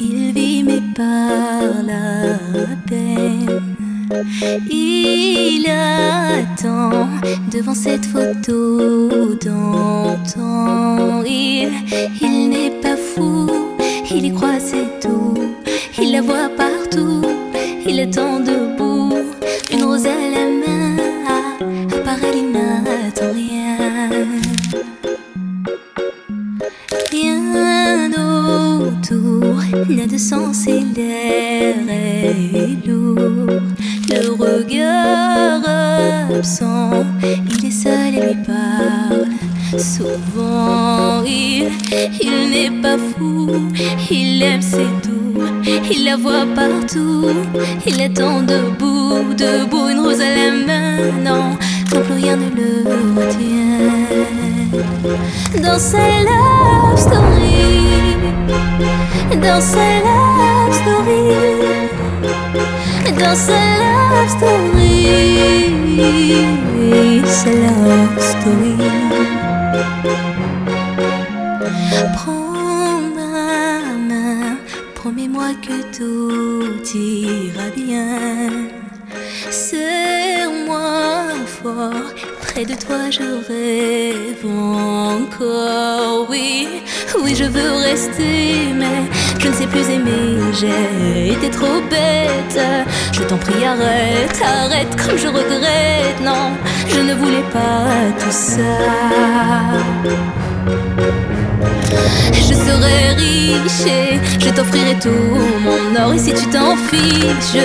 Il vit mais par la peine. Il attend devant cette photo d'antan. Il n'est pas fou, il y croit c'est tout. Il la voit partout, il attend debout. Une rose à la main, à part elle il n'attend rien. Rien autour n'a de sens et l'air est lourd. Le regard absent, il est seul et lui parle. Souvent il n'est pas fou, il aime c'est tout. Il la voit partout, il attend debout, debout, une rose à la main. Non, plus rien ne le retient. Dans sa love story, dans sa love story, dans sa love story, sa love story. Prends ma main, promets-moi que tout ira bien. Serre-moi fort, près de toi je rêve encore. Oui, oui je veux rester, mais je ne sais plus aimer. J'ai été trop bête, je t'en prie arrête, arrête comme je regrette. Non, je ne voulais pas tout ça. Je serai riche et je t'offrirai tout mon or. Et si tu t'en fiches,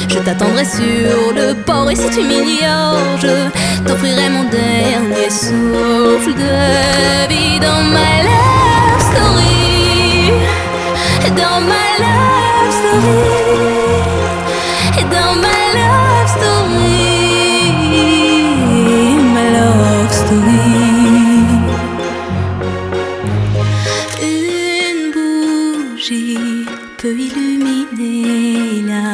je t'attendrai sur le port. Et si tu m'ignores, je t'offrirai mon dernier souffle de vie. Dans ma love story, dans ma love story, dans ma love story, ma love story. Peut illuminer la